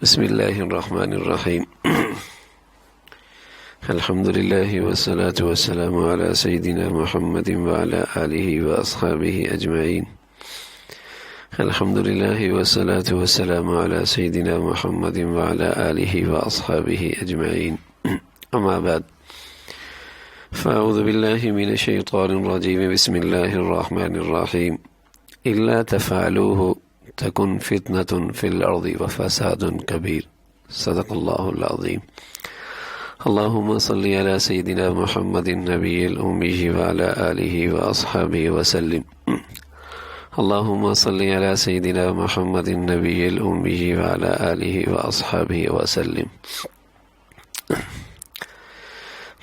بسم اللہ الرحمن الرحیم الحمد للہ والصلاة والسلام علی سیدنا محمد وعلی آلہ واصحابہ اجمعین. الحمد للہ والصلاة والسلام علی سیدنا محمد وعلی آلہ واصحابہ اجمعین. اما بعد فاعوذ باللہ من الشیطان الرجیم. بسم اللہ الرحمن الرحیم. الا تفعلوه تكن فتنة في الأرض وفساد كبير. صدق الله العظيم. اللهم صل على سيدنا محمد النبي الأمي وعلى آله وأصحابه وسلم. اللهم صل على سيدنا محمد النبي الأمي وعلى آله وأصحابه وسلم.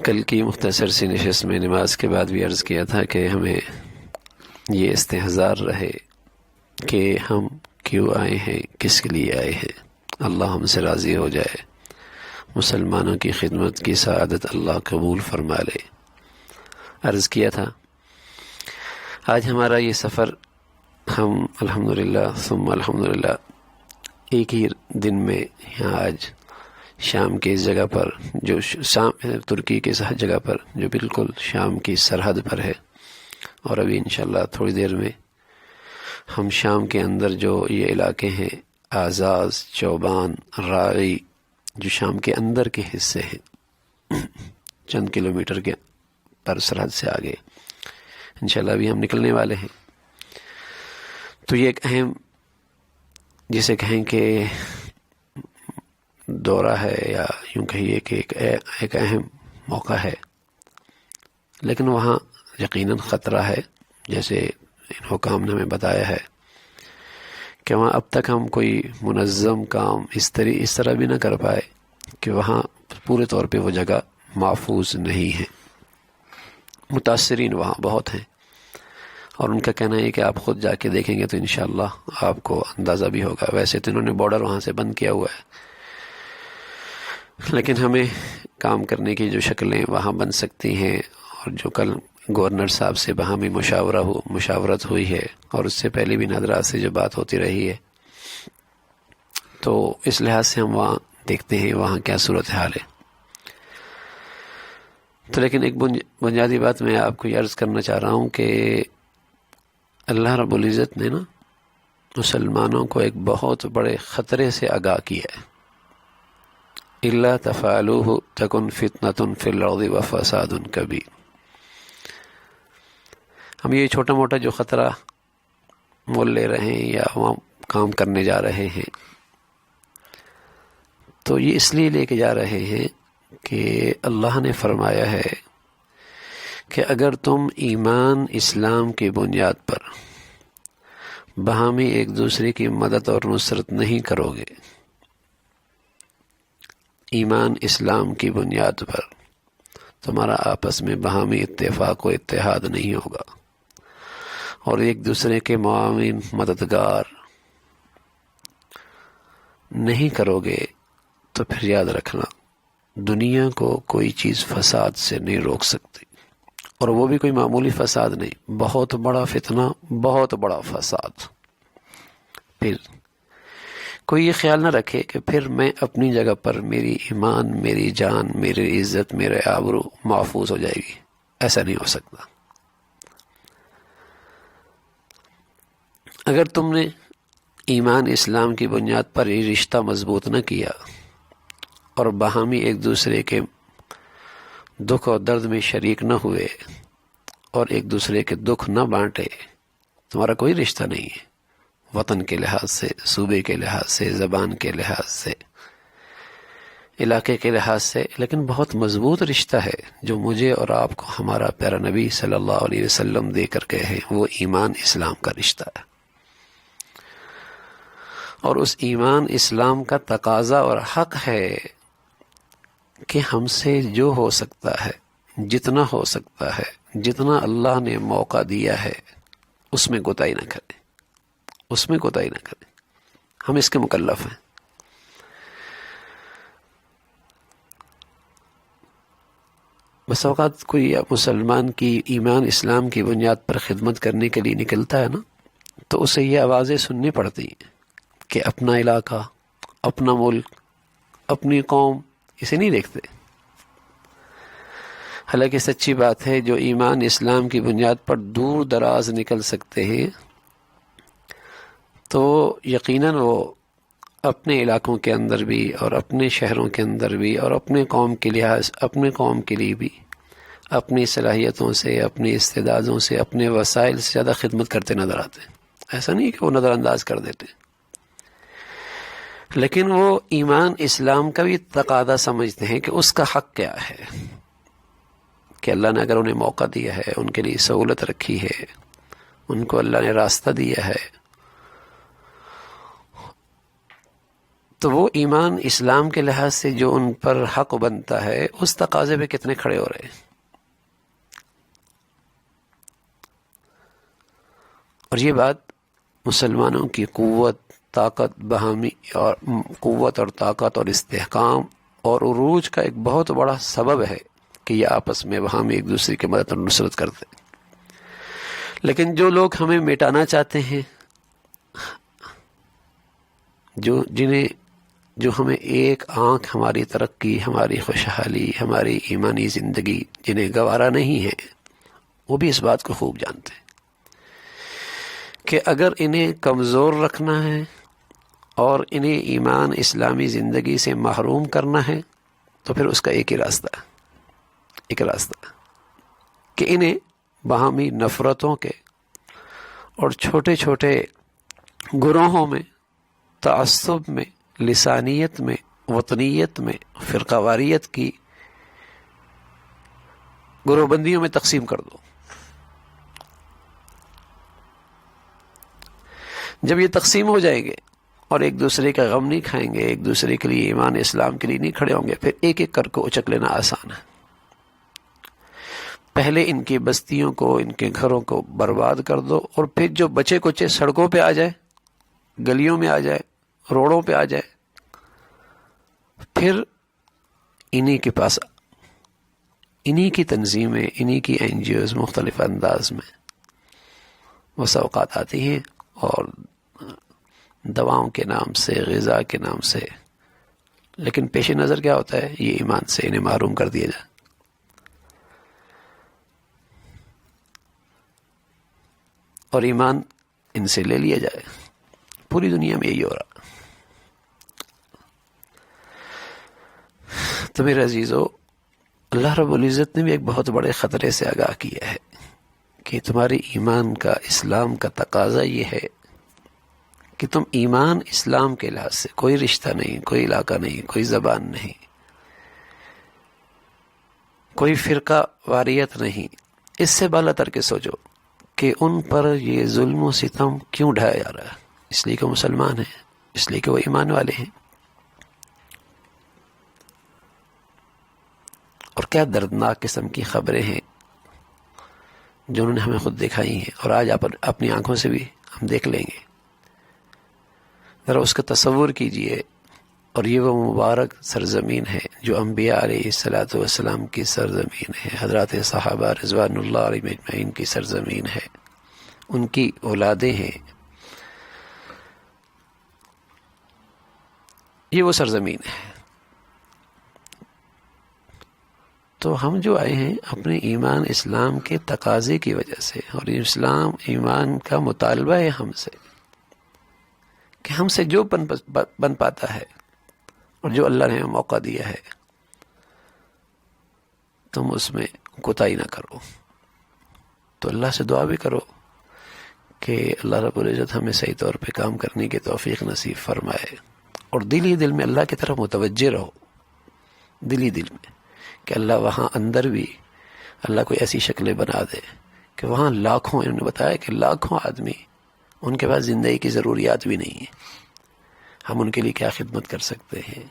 کل کی مختصر سی نشست میں نماز کے بعد بھی عرض کیا تھا کہ ہمیں یہ استحضار رہے کہ ہم کیوں آئے ہیں، کس کے لیے آئے ہیں. اللہ ہم سے راضی ہو جائے، مسلمانوں کی خدمت کی سعادت اللہ قبول فرما لے. عرض کیا تھا آج ہمارا یہ سفر ہم الحمدللہ ثم الحمدللہ ایک ہی دن میں یہاں آج شام کی اس جگہ پر، جو شام ترکی کے اس جگہ پر جو بالکل شام کی سرحد پر ہے، اور ابھی انشاءاللہ تھوڑی دیر میں ہم شام کے اندر جو یہ علاقے ہیں آزاز، چوبان، راعی، جو شام کے اندر کے حصے ہیں چند کلومیٹر کے پر سرحد سے آگے انشاءاللہ ابھی ہم نکلنے والے ہیں. تو یہ ایک اہم، جسے کہیں کہ دورہ ہے، یا یوں کہیے کہ ایک اہم موقع ہے، لیکن وہاں یقیناً خطرہ ہے. جیسے ان حکام نے ہمیں بتایا ہے کہ وہاں اب تک ہم کوئی منظم کام اس طرح بھی نہ کر پائے کہ وہاں پورے طور پہ وہ جگہ محفوظ نہیں ہے. متاثرین وہاں بہت ہیں، اور ان کا کہنا ہے کہ آپ خود جا کے دیکھیں گے تو انشاءاللہ آپ کو اندازہ بھی ہوگا. ویسے تو انہوں نے بارڈر وہاں سے بند کیا ہوا ہے، لیکن ہمیں کام کرنے کی جو شکلیں وہاں بن سکتی ہیں، اور جو کل گورنر صاحب سے باہمی مشاورت ہوئی ہے، اور اس سے پہلے بھی نادرات سے جو بات ہوتی رہی ہے، تو اس لحاظ سے ہم وہاں دیکھتے ہیں وہاں کیا صورتحال ہے. تو لیکن ایک بنیادی بات میں آپ کو یہ عرض کرنا چاہ رہا ہوں کہ اللہ رب العزت نے نا مسلمانوں کو ایک بہت بڑے خطرے سے آگاہ کیا ہے. الا تفعلوه تكن فتنة في الأرض وفساد كبير. ہم یہ چھوٹا موٹا جو خطرہ مول لے رہے ہیں یا وہاں کام کرنے جا رہے ہیں، تو یہ اس لیے لے کے جا رہے ہیں کہ اللہ نے فرمایا ہے کہ اگر تم ایمان اسلام کی بنیاد پر باہمی ایک دوسرے کی مدد اور نصرت نہیں کرو گے، ایمان اسلام کی بنیاد پر تمہارا آپس میں باہمی اتفاق و اتحاد نہیں ہوگا، اور ایک دوسرے کے معاون مددگار نہیں کرو گے، تو پھر یاد رکھنا دنیا کو کوئی چیز فساد سے نہیں روک سکتی. اور وہ بھی کوئی معمولی فساد نہیں، بہت بڑا فتنہ، بہت بڑا فساد. پھر کوئی یہ خیال نہ رکھے کہ پھر میں اپنی جگہ پر میری ایمان، میری جان، میری عزت، میرے آبرو محفوظ ہو جائے گی. ایسا نہیں ہو سکتا. اگر تم نے ایمان اسلام کی بنیاد پر یہ رشتہ مضبوط نہ کیا اور باہمی ایک دوسرے کے دکھ اور درد میں شریک نہ ہوئے اور ایک دوسرے کے دکھ نہ بانٹے، تمہارا کوئی رشتہ نہیں ہے، وطن کے لحاظ سے، صوبے کے لحاظ سے، زبان کے لحاظ سے، علاقے کے لحاظ سے، لیکن بہت مضبوط رشتہ ہے جو مجھے اور آپ کو ہمارا پیارا نبی صلی اللہ علیہ وسلم دے کر گئے ہیں. وہ ایمان اسلام کا رشتہ ہے، اور اس ایمان اسلام کا تقاضا اور حق ہے کہ ہم سے جو ہو سکتا ہے، جتنا ہو سکتا ہے، جتنا اللہ نے موقع دیا ہے، اس میں کوتاہی نہ کریں، اس میں کوتاہی نہ کریں. ہم اس کے مکلف ہیں. بس اوقات کوئی مسلمان کی ایمان اسلام کی بنیاد پر خدمت کرنے کے لیے نکلتا ہے نا، تو اسے یہ آوازیں سننی پڑتی ہیں کہ اپنا علاقہ، اپنا ملک، اپنی قوم، اسے نہیں دیکھتے۔ حالانکہ سچی بات ہے جو ایمان اسلام کی بنیاد پر دور دراز نکل سکتے ہیں تو یقیناً وہ اپنے علاقوں کے اندر بھی اور اپنے شہروں کے اندر بھی اور اپنے قوم کے لیے بھی اپنی صلاحیتوں سے، اپنی استعدادوں سے، اپنے وسائل سے زیادہ خدمت کرتے نظر آتے ہیں۔ ایسا نہیں کہ وہ نظر انداز کر دیتے، لیکن وہ ایمان اسلام کا بھی تقاضا سمجھتے ہیں کہ اس کا حق کیا ہے، کہ اللہ نے اگر انہیں موقع دیا ہے، ان کے لیے سہولت رکھی ہے، ان کو اللہ نے راستہ دیا ہے، تو وہ ایمان اسلام کے لحاظ سے جو ان پر حق بنتا ہے اس تقاضے پہ کتنے کھڑے ہو رہے ہیں۔ اور یہ بات مسلمانوں کی قوت، طاقت، باہمی اور قوت اور طاقت اور استحکام اور عروج کا ایک بہت بڑا سبب ہے کہ یہ آپس میں وہاں میں ایک دوسرے کی مدد اور نصرت کرتے ہیں۔ لیکن جو لوگ ہمیں مٹانا چاہتے ہیں، جو ہمیں ایک آنکھ ہماری ترقی، ہماری خوشحالی، ہماری ایمانی زندگی جنہیں گوارا نہیں ہے، وہ بھی اس بات کو خوب جانتے ہیں کہ اگر انہیں کمزور رکھنا ہے اور انہیں ایمان اسلامی زندگی سے محروم کرنا ہے تو پھر اس کا ایک راستہ کہ انہیں باہمی نفرتوں کے اور چھوٹے چھوٹے گروہوں میں، تعصب میں، لسانیت میں، وطنیت میں، فرقہ واریت کی گروہ بندیوں میں تقسیم کر دو۔ جب یہ تقسیم ہو جائیں گے اور ایک دوسرے کا غم نہیں کھائیں گے، ایک دوسرے کے لیے ایمان اسلام کے لیے نہیں کھڑے ہوں گے، پھر ایک ایک کر کو اچک لینا آسان ہے۔ پہلے ان کی بستیوں کو، ان کے گھروں کو برباد کر دو، اور پھر جو بچے کچے سڑکوں پہ آ جائے، گلیوں میں آ جائے، روڈوں پہ آ جائے، پھر انہی کے پاس، انہی کی تنظیمیں، انہی کی NGOs مختلف انداز میں بس اوقات آتی ہیں اور دواؤں کے نام سے، غذا کے نام سے، لیکن پیش نظر کیا ہوتا ہے؟ یہ ایمان سے انہیں محروم کر دیا جائے۔ اور ایمان ان سے لے لیا جائے۔ پوری دنیا میں یہی ہو رہا۔ تو میرے عزیزو، اللہ رب العزت نے بھی ایک بہت بڑے خطرے سے آگاہ کیا ہے کہ تمہارے ایمان کا، اسلام کا تقاضا یہ ہے کہ تم ایمان اسلام کے لحاظ سے کوئی رشتہ نہیں، کوئی علاقہ نہیں، کوئی زبان نہیں، کوئی فرقہ واریت نہیں، اس سے بالا تر کے سوچو کہ ان پر یہ ظلم و ستم کیوں ڈھایا جا رہا ہے؟ اس لیے کہ وہ مسلمان ہیں، اس لیے کہ وہ ایمان والے ہیں۔ اور کیا دردناک قسم کی خبریں ہیں جو انہوں نے ہمیں خود دکھائی ہیں، اور آج آپ اپنی آنکھوں سے بھی ہم دیکھ لیں گے۔ ذرا اس کا تصور کیجئے۔ اور یہ وہ مبارک سرزمین ہے جو انبیاء علیہ الصلاۃ والسلام کی سرزمین ہے، حضرات صحابہ رضوان اللہ علیہم اجمعین کی سرزمین ہے، ان کی اولادیں ہیں، یہ وہ سرزمین ہے۔ تو ہم جو آئے ہیں اپنے ایمان اسلام کے تقاضے کی وجہ سے، اور اسلام ایمان کا مطالبہ ہے ہم سے کہ ہم سے جو بن پاتا ہے اور جو اللہ نے ہمیں موقع دیا ہے تم اس میں کوتاہی نہ کرو۔ تو اللہ سے دعا بھی کرو کہ اللہ رب العزت ہمیں صحیح طور پہ کام کرنے کی توفیق نصیب فرمائے، اور دل ہی دل میں اللہ کی طرف متوجہ رہو، دل ہی دل میں، کہ اللہ وہاں اندر بھی اللہ کوئی ایسی شکلیں بنا دے کہ وہاں لاکھوں، انہوں نے بتایا کہ لاکھوں آدمی ان کے پاس زندگی کی ضروریات بھی نہیں ہیں، ہم ان کے لیے کیا خدمت کر سکتے ہیں؟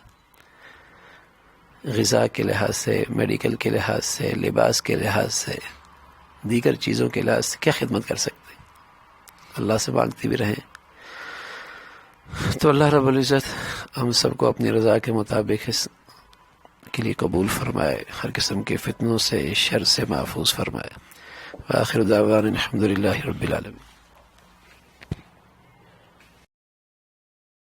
غذا کے لحاظ سے، میڈیکل کے لحاظ سے، لباس کے لحاظ سے، دیگر چیزوں کے لحاظ سے کیا خدمت کر سکتے ہیں؟ اللہ سے مانگتے بھی رہیں۔ تو اللہ رب العزت ہم سب کو اپنی رضا کے مطابق اس کے لیے قبول فرمائے، ہر قسم کے فتنوں سے، شر سے محفوظ فرمائے۔ وآخر دعوانا الحمد للہ رب العالمین۔